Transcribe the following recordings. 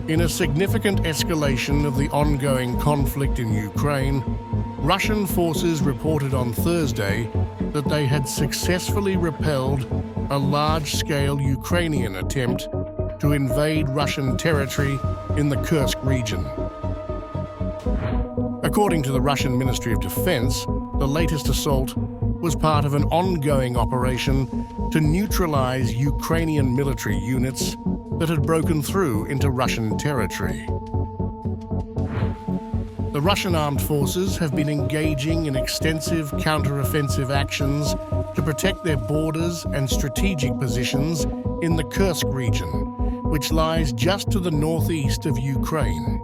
In a significant escalation of the ongoing conflict in Ukraine, Russian forces reported on Thursday that they had successfully repelled a large-scale Ukrainian attempt to invade Russian territory in the Kursk region. According to the Russian Ministry of Defense, the latest assault was part of an ongoing operation to neutralize Ukrainian military units that had broken through into Russian territory. The Russian armed forces have been engaging in extensive counter-offensive actions to protect their borders and strategic positions in the Kursk region, which lies just to the northeast of Ukraine.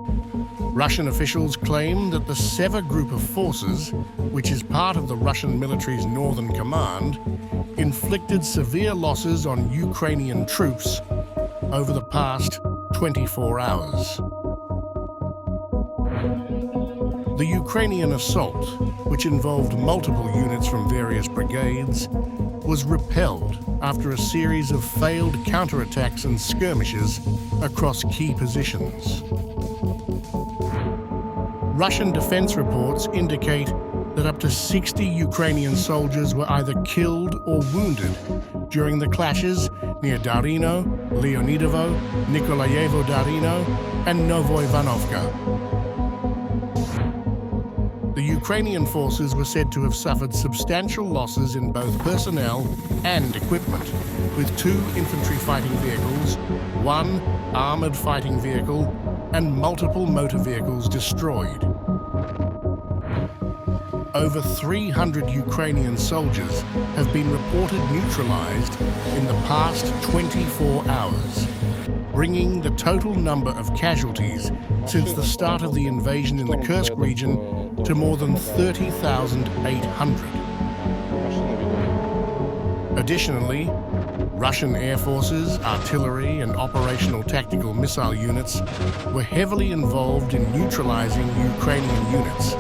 Russian officials claim that the Seva group of forces, which is part of the Russian military's Northern Command, inflicted severe losses on Ukrainian troops over the past 24 hours. The Ukrainian assault, which involved multiple units from various brigades, was repelled after a series of failed counterattacks and skirmishes across key positions. Russian defense reports indicate that up to 60 Ukrainian soldiers were either killed or wounded during the clashes near Darino, Leonidovo, Nikolayevo Darino, and Novoivanovka. The Ukrainian forces were said to have suffered substantial losses in both personnel and equipment, with 2 infantry fighting vehicles, 1 armored fighting vehicle, and multiple motor vehicles destroyed. Over 300 Ukrainian soldiers have been reported neutralized in the past 24 hours, bringing the total number of casualties since the start of the invasion in the Kursk region to more than 30,800. Additionally, Russian air forces, artillery, and operational tactical missile units were heavily involved in neutralizing Ukrainian units,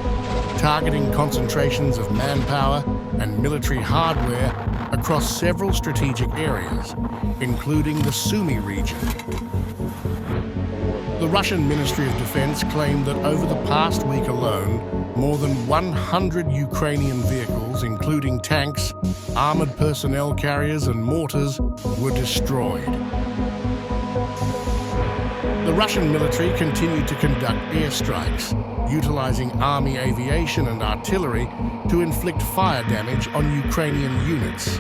targeting concentrations of manpower and military hardware across several strategic areas, including the Sumy region. The Russian Ministry of Defense claimed that over the past week alone, more than 100 Ukrainian vehicles, including tanks, armored personnel carriers, and mortars, were destroyed. The Russian military continued to conduct airstrikes, utilizing army aviation and artillery to inflict fire damage on Ukrainian units.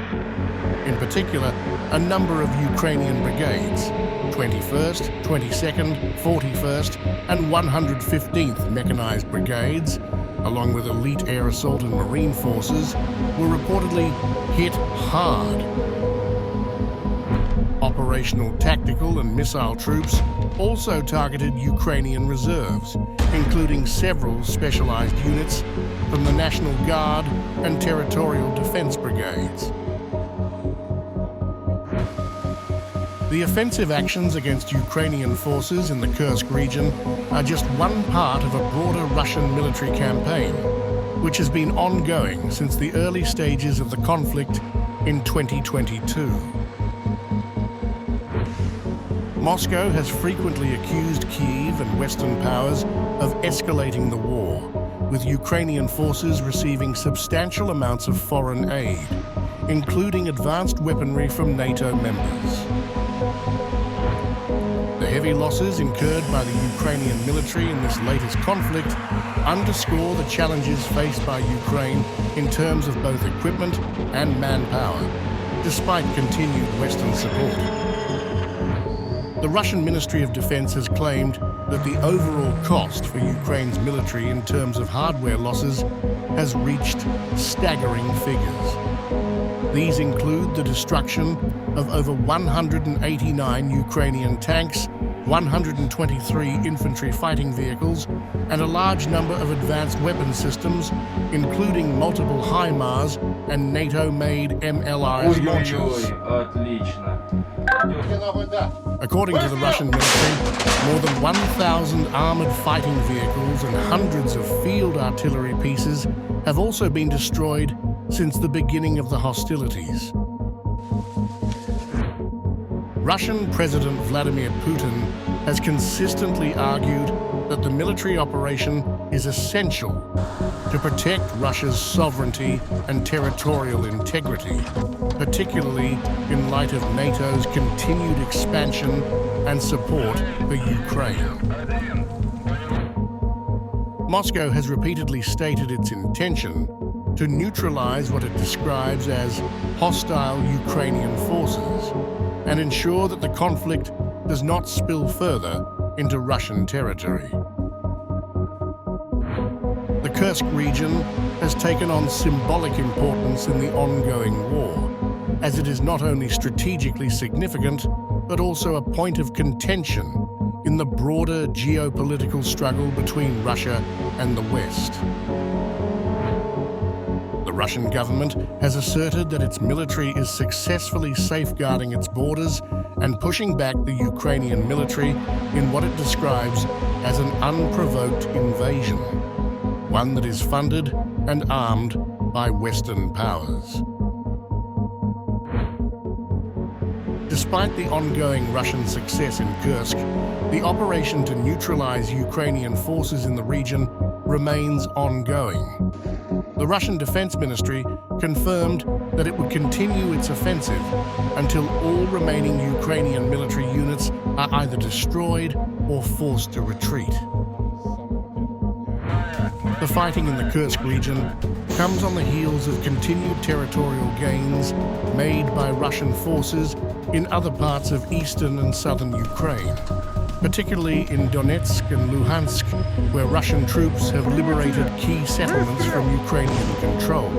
In particular, a number of Ukrainian brigades, 21st, 22nd, 41st, and 115th Mechanized Brigades, along with elite air assault and marine forces, were reportedly hit hard. Operational tactical and missile troops also targeted Ukrainian reserves, including several specialized units from the National Guard and Territorial Defense Brigades. The offensive actions against Ukrainian forces in the Kursk region are just one part of a broader Russian military campaign, which has been ongoing since the early stages of the conflict in 2022. Moscow has frequently accused Kyiv and Western powers of escalating the war, with Ukrainian forces receiving substantial amounts of foreign aid, including advanced weaponry from NATO members. The heavy losses incurred by the Ukrainian military in this latest conflict underscore the challenges faced by Ukraine in terms of both equipment and manpower, despite continued Western support. The Russian Ministry of Defense has claimed that the overall cost for Ukraine's military in terms of hardware losses has reached staggering figures. These include the destruction of over 189 Ukrainian tanks, 123 infantry fighting vehicles, and a large number of advanced weapon systems, including multiple HIMARS and NATO-made MLRS launchers. According to the Russian military, more than 1,000 armored fighting vehicles and hundreds of field artillery pieces have also been destroyed since the beginning of the hostilities. Russian President Vladimir Putin has consistently argued that the military operation is essential to protect Russia's sovereignty and territorial integrity, particularly in light of NATO's continued expansion and support for Ukraine. Moscow has repeatedly stated its intention to neutralize what it describes as hostile Ukrainian forces and ensure that the conflict does not spill further into Russian territory. The Kursk region has taken on symbolic importance in the ongoing war, as it is not only strategically significant, but also a point of contention in the broader geopolitical struggle between Russia and the West. The Russian government has asserted that its military is successfully safeguarding its borders and pushing back the Ukrainian military in what it describes as an unprovoked invasion, one that is funded and armed by Western powers. Despite the ongoing Russian success in Kursk, the operation to neutralize Ukrainian forces in the region remains ongoing. The Russian Defense Ministry confirmed that it would continue its offensive until all remaining Ukrainian military units are either destroyed or forced to retreat. The fighting in the Kursk region comes on the heels of continued territorial gains made by Russian forces in other parts of eastern and southern Ukraine, particularly in Donetsk and Luhansk, where Russian troops have liberated key settlements from Ukrainian control.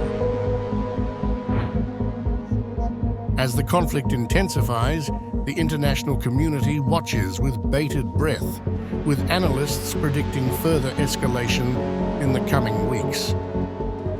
As the conflict intensifies, the international community watches with bated breath, with analysts predicting further escalation in the coming weeks.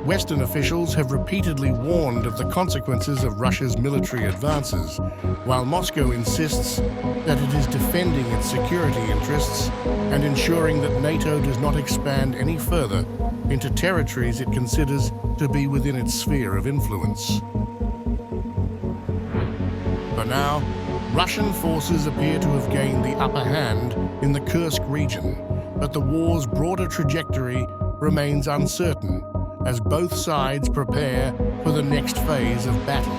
Western officials have repeatedly warned of the consequences of Russia's military advances, while Moscow insists that it is defending its security interests and ensuring that NATO does not expand any further into territories it considers to be within its sphere of influence. For now, Russian forces appear to have gained the upper hand in the Kursk region, but the war's broader trajectory remains uncertain as both sides prepare for the next phase of battle.